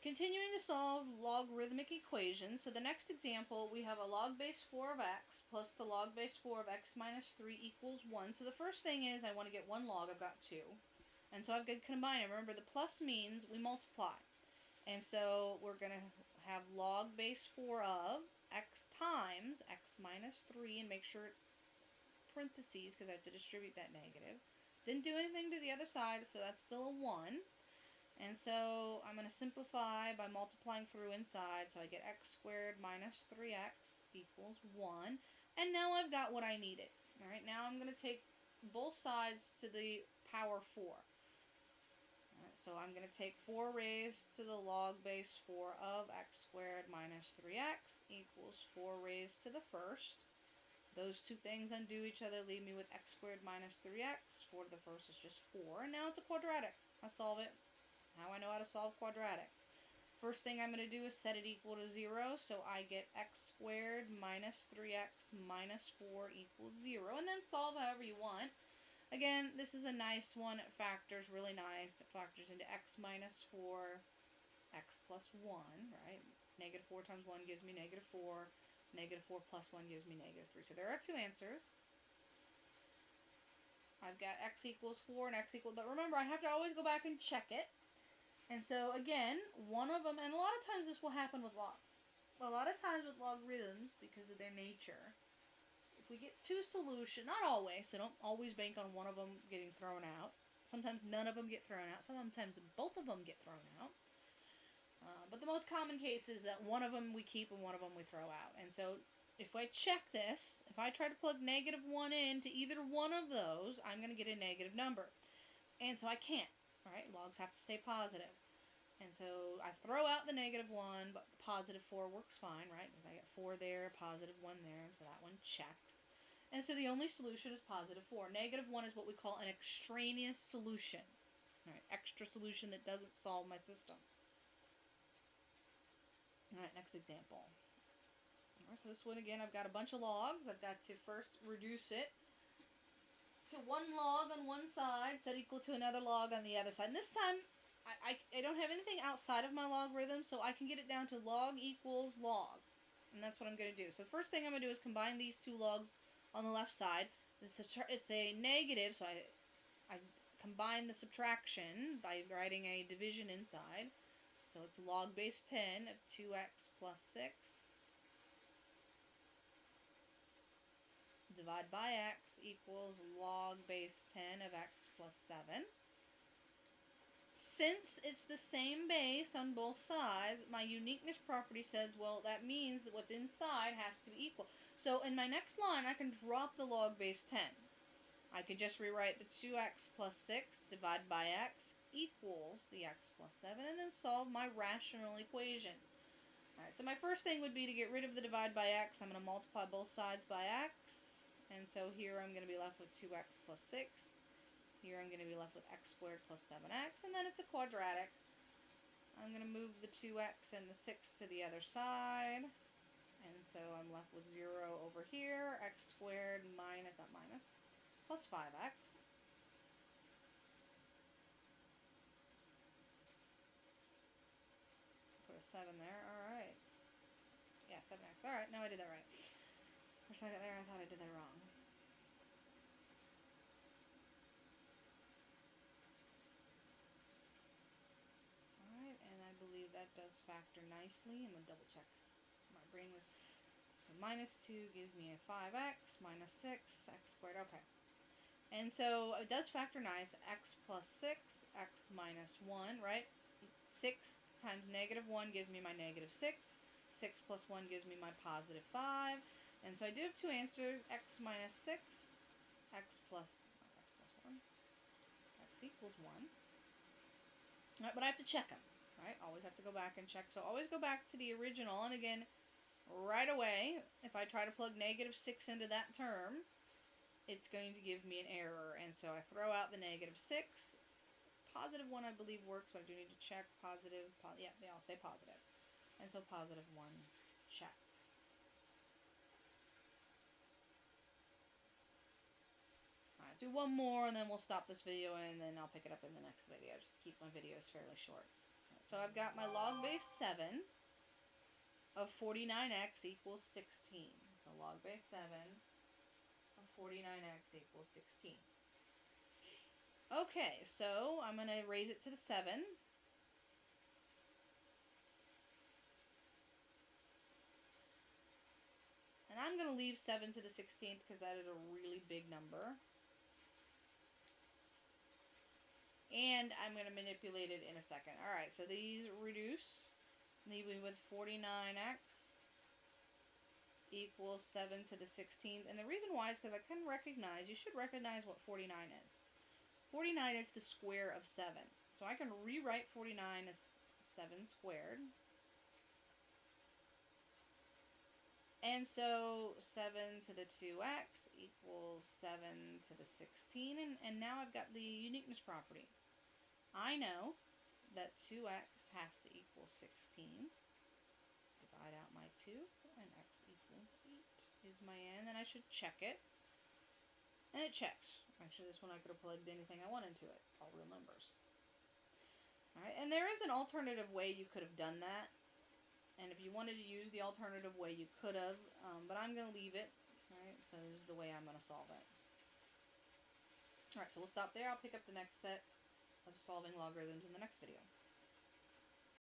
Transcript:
Continuing to solve logarithmic equations. So the next example, we have a log base 4 of x plus the log base 4 of x minus 3 equals 1. So the first thing is I want to get one log. I've got 2. And so I've got to combine them. Remember, the plus means we multiply. And so we're going to have log base 4 of x times x minus 3, and make sure it's parentheses because I have to distribute that negative. Didn't do anything to the other side, so that's still a 1. And so I'm going to simplify by multiplying through inside, so I get x squared minus 3x equals 1. And now I've got what I needed. Alright, now I'm going to take both sides to the power 4. Alright, so I'm going to take 4 raised to the log base 4 of x squared minus 3x equals 4 raised to the first. Those two things undo each other, leave me with x squared minus 3x. 4 to the first is just 4. And now it's a quadratic. I solve it. How I know how to solve quadratics. First thing I'm going to do is set it equal to 0, so I get x squared minus 3x minus 4 equals 0, and then solve however you want. Again, this is a nice one. It factors really nice. It factors into x minus 4, x plus 1, right? Negative 4 times 1 gives me negative 4. Negative 4 plus 1 gives me negative 3. So there are two answers. I've got x equals 4 and x equals, but remember, I have to always go back and check it. And so, again, one of them, and a lot of times this will happen with logs. A lot of times with logarithms, because of their nature, if we get two solutions, not always, so don't always bank on one of them getting thrown out. Sometimes none of them get thrown out. Sometimes both of them get thrown out. But the most common case is that one of them we keep and one of them we throw out. And so if I check this, if I try to plug negative 1 into either one of those, I'm going to get a negative number. And so I can't. Alright, logs have to stay positive. And so I throw out the negative 1, but positive 4 works fine, right? Because I get 4 there, positive 1 there, and so that one checks. And so the only solution is positive 4. Negative 1 is what we call an extraneous solution. Alright, extra solution that doesn't solve my system. Alright, next example. Alright, so this one again, I've got a bunch of logs. I've got to first reduce it to one log on one side, set equal to another log on the other side. And this time, I don't have anything outside of my logarithm, so I can get it down to log equals log. And that's what I'm going to do. So the first thing I'm going to do is combine these two logs on the left side. It's a negative, so I combine the subtraction by writing a division inside. So it's log base 10 of 2x plus 6. Divide by x equals log base 10 of x plus 7. Since it's the same base on both sides, my uniqueness property says, well, that means that what's inside has to be equal. So in my next line, I can drop the log base 10. I could just rewrite the 2x plus 6 divided by x equals the x plus 7, and then solve my rational equation. Alright, so my first thing would be to get rid of the divide by x. I'm going to multiply both sides by x. And so here I'm going to be left with 2x plus 6. Here I'm going to be left with x squared plus 7x. And then it's a quadratic. I'm going to move the 2x and the 6 to the other side. And so I'm left with 0 over here. X squared minus, not minus, plus 5x. Put a 7 there. Alright. Yeah, 7x. Alright, now I did that right. For a second there, I thought I did that wrong. Alright, and I believe that does factor nicely. I'm going to double check. My brain was... So minus 2 gives me a 5x, minus 6, x squared. Okay. And so it does factor nice. X plus 6, x minus 1, right? 6 times negative 1 gives me my negative 6. 6 plus 1 gives me my positive 5. And so I do have two answers, x minus 6, x plus 1, x equals 1. Alright, but I have to check them, right? Always have to go back and check. So always go back to the original, and again, right away, if I try to plug negative 6 into that term, it's going to give me an error. And so I throw out the negative 6. Positive 1 I believe works, but I do need to check positive. Yeah, they all stay positive. And so positive 1 checks. Alright, do one more and then we'll stop this video and then I'll pick it up in the next video. Just keep my videos fairly short. So I've got my log base 7 of 49x equals 16. So log base 7 of 49x equals 16. Okay, so I'm going to raise it to the 7. And I'm going to leave 7 to the 16th because that is a really big number. And I'm going to manipulate it in a second. Alright, so these reduce, leaving with 49x equals 7 to the 16th. And the reason why is because I can recognize, you should recognize what 49 is. 49 is the square of 7. So I can rewrite 49 as 7 squared. And so 7 to the 2x equals 7 to the 16. And now I've got the uniqueness property. I know that 2x has to equal 16. Divide out my 2, and x equals 8 is my n. And I should check it. And it checks. Actually, this one I could have plugged anything I wanted into it. All real numbers. Alright, and there is an alternative way you could have done that. And if you wanted to use the alternative way, you could have. But I'm going to leave it. Alright, so this is the way I'm going to solve it. Alright, so we'll stop there. I'll pick up the next set of solving logarithms in the next video.